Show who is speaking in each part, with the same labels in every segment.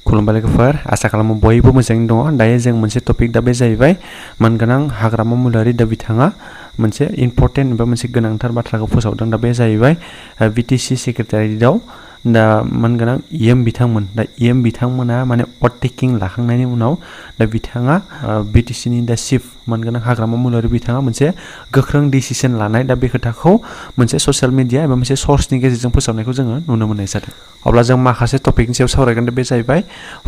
Speaker 1: खुलुमबाय लोगोफोर आसा खालामो बयबो मोजाङै दङ दायो जों मोनसे टपिक दा बे जाहैबाय मानगोनां हाग्रामा मुलियारि दा बिथाङा मोनसे इम्पोर्टेन्ट एबा मोनसे गोनांथार बाथ्राखौ फोसावदों दा बे जाहैबाय बिटिसि सेक्रेटारियाव दा मानगोनां इएम बिथांमोन दा इएम बिथांमोना माने अटेकिं लाखांनायनि उनाव दा बिथाङा बिटिसिनि दा चिफ मानगोनां हाग्रामा मुलियारि बिथाङा मोनसे गोख्रों डिसिजन लानाय दा बे खोथाखौ मोनसे ससियेल मिडिया एबा मोनसे सर्सनि गेजेरजों फोसावनायखौ जोङो नुनो मोननाय जादों अब्ला जों माखासे टपिकनि सायाव सावरायगोन दा बे जाहैबाय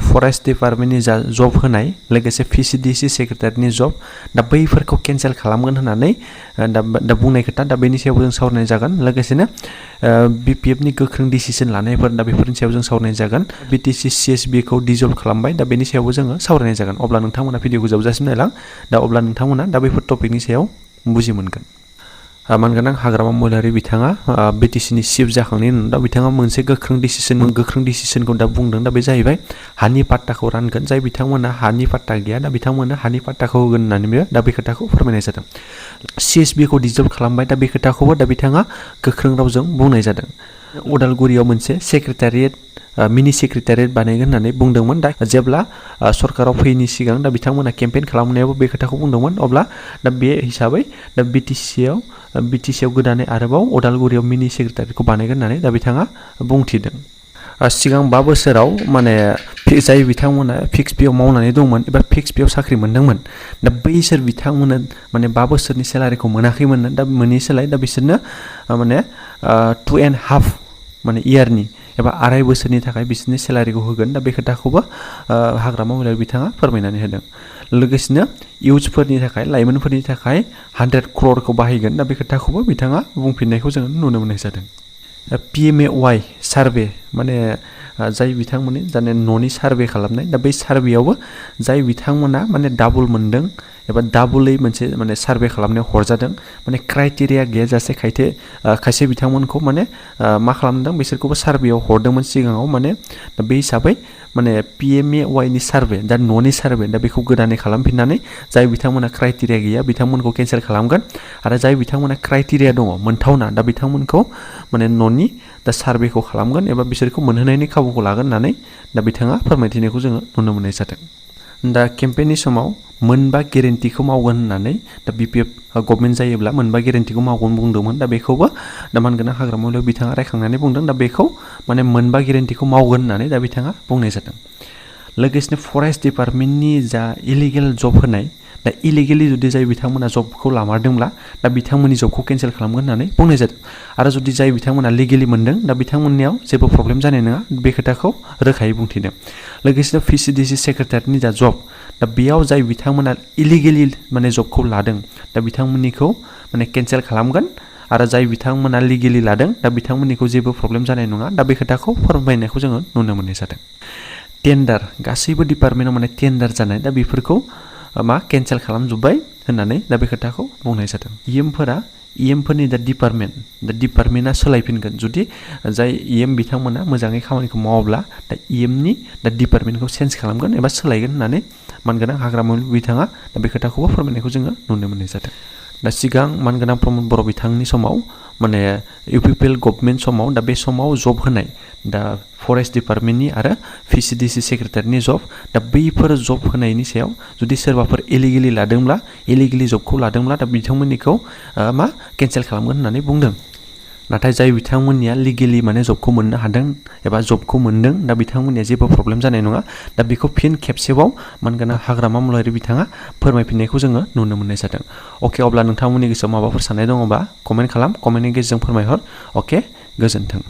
Speaker 1: फरेस्ट डिपार्टमेन्टनि जा जब होनाय लोगोसे VCDC सेक्रेटारिनि जब दा बैफोरखौ केन्सेल खालामगोन होननानै दा बुंनाय खोथा दा बेनि सायाव जों सावरायनाय जागोन लोगोसेनो BPFनि गोख्रों डिसिजन लानायफोर दा बेफोरनि सायाव जों सावरायनाय जागोन BTC CSB खौ डिजल्भ खालामबाय दा बेनि सायावबो जोङो सावरायनाय जागोन अब्ला नोंथांमोना भिडिअखौ जोबजासिम नायलां दा अब्ला नोंथांमोना दा बेफोर टपिकनि सायाव बुजि मोनगोन मानगोनां हाग्रामा मुलियारि बिथाङा बिटिसिनि चिफ जाखांनायनि उनाव दा बिथाङा मोनसे गोख्रों डिसिजनखौ दा बुंदों दा बे जाहैबाय हानि पाट्टाखौ रानगोन जाय बिथांमोना हानि पाट्टा गैया दा बिथांमोना हानि पाट्टाखौ होगोन होननानै दा बे खोथाखौ फोरमायनाय जादों CSB खौ डिजल्भ खालामबाय दा बे खोथाखौबो दा बिथाङा गोख्रों रावजों बुंनाय जादों उदालगुरियाव मोनसे सेक्रेटारियेट मिनि सेक्रेटारियेट बानायगोन होननानै बुंदोंमोन दा जेब्ला सरकाराव फैयैनि सिगां दा बिथांमोना केम्पेइन खालामनायावबो बे खोथाखौ बुंदोंमोन अब्ला दा बे हिसाबै दा BTCआव गोदानै आरोबाव उदालगुरियाव मिनि सेक्रेटारियेटखौ बानायगोन होननानै दा बिथाङा बुंथिदों सिगां 5 बोसोराव माने जाय बिथांमोना फिक्स पेआव मावनानै दंमोन एबा फिक्स पेआव साख्रि मोनदोंमोन दा बैसोर बिथांमोना माने 5 बोसोरनि सेलारिखौ मोनाखैमोन दा मोननि सोलाय दा बिसोरनो माने 2.5 माने इयारनि एबा 2.5 बोसोरनि थाखाय बिसोरनि सेलारिखौ होगोन दा बे खोथाखौबो हाग्रामा मुलियारि बिथाङा फोरमायनानै होदों लोगोसेनो इउथ्सफोरनि थाखाय लाइमोनफोरनि थाखाय 100 क्र'रखौ बाहायगोन दा बे खोथाखौबो बिथाङा बुंफिननायखौ जों नुनो मोननाय जादों PMAY सार्भे माने जाय बिथांमोननि जाने न'नि सार्भे खालामनाय दा बै सार्भेयावबो जाय बिथांमोना माने डाबल मोनदों एबा डाबलै मोनसे माने सार्भे खालामनायाव हरजादों माने क्राइटेरिया गैयाजासे खायसे बिथांमोनखौ माने मा खालामदों बिसोरखौबो सार्भेयाव हरदोंमोन सिगाङाव माने दा बे हिसाबै माने PMAY नि सार्भे दा न'नि सार्भे दा बेखौ गोदानै खालामफिननानै जाय बिथांमोना क्राइटेरिया गैया बिथांमोनखौ केन्सेल खालामगोन आरो जाय बिथांमोना क्राइटेरिया दङ मोनथावना दा बिथांमोनखौ माने न'नि दा सार्भेखौ खालामगोन एबा बिसोरखौ मोनहोनायनि खाबुखौ लागोन होननानै दा बिथाङा फोरमायथिनायखौ जोङो नुनो मोननाय जादों दा केम्पेइननि समाव मोनबा गेरेन्टिखौ मावगोन होननानै दा BPF गभर्नमेन्ट जायोब्ला मोनबा गेरेन्टिखौ मावगोन बुंदोंमोन दा बेखौबो दा मानगोनां हाग्रामा मुलियारि बिथाङा रायखांनानै बुंदों दा बेखौ माने मोनबा गेरेन्टिखौ मावगोन होननानै दा बिथाङा बुंनाय जादों लोगोसेनो फरेस्ट डिपार्टमेन्टनि जा इलिगेल जब होनाय दा इलिगेलि जुदि जाय बिथांमोना जबखौ लामारदोंब्ला दा बिथांमोननि जबखौ केन्सेल खालामगोन होननानै बुंनाय जादों आरो जुदि जाय बिथांमोना लिगेलि मोनदों दा बिथांमोननियाव जेबो प्रब्लेम जानाय नङा बे खोथाखौ रोखायै बुंथिदों लोगोसेनो VCDC सेक्रेटारिनि जा जब दा बेयाव जाय बिथांमोना इलिगेलि माने जबखौ लादों दा बिथांमोननिखौ माने केन्सेल खालामगोन आरो जाय बिथांमोना लिगेलि लादों दा बिथांमोननिखौ जेबो प्रब्लेम जानाय नङा दा बे खोथाखौ फोरमायनायखौ जोङो नुनो मोननाय जादों टेन्डार गासैबो डिपार्टमेन्टआव माने टेन्डार जानाय दा बेफोरखौ केन्सेल खालामजोब्बाय होननानै दा बे खोथाखौ बुंनाय जादों इएमफोरनि दा डिपार्टमेन्टआ सोलायफिनगोन जुदि जाय इएम बिथांमोना मोजाङै खामानिखौ मावाब्ला दा इएमनि दा डिपार्टमेन्टखौ चेन्ज खालामगोन एबा सोलायगोन होननानै मानगोनां हाग्रामा बिथाङा दा बे खोथाखौबो फोरमायनायखौ जोङो नुनो मोननाय जादों दा सिगां मानगोनां प्रमद बर' बिथांनि समाव माने UPPL गभर्नमेन्ट समाव दा बे समाव जब होनाय दा फरेस्ट डिपार्टमेन्टनि आरो VCDC सेक्रेटारिनि जब दा बैफोर जब होनायनि सायाव जुदि सोरबाफोर इलिगेलि लादोंब्ला इलिगेलि जबखौ लादोंब्ला दा बिथांमोननिखौ केन्सेल खालामगोन होननानै बुंदों नाथाय जाय बिथांमोननिया लिगेलि माने जबखौ मोननो हादों एबा जबखौ मोनदों दा बिथांमोननिया जेबो प्रब्लेम जानाय नङा दा बेखौ फिन खेबसेबाव मानगोनां हाग्रामा मुलियारि बिथाङा फोरमायफिननायखौ जोङो नुनो मोननाय जादों अके अब्ला नोंथांमोननि गोसोआव माबाफोर साननाय दङबा कमेन्ट खालाम कमेन्टनि गेजेरजों फोरमायहर अके गोजोन्थों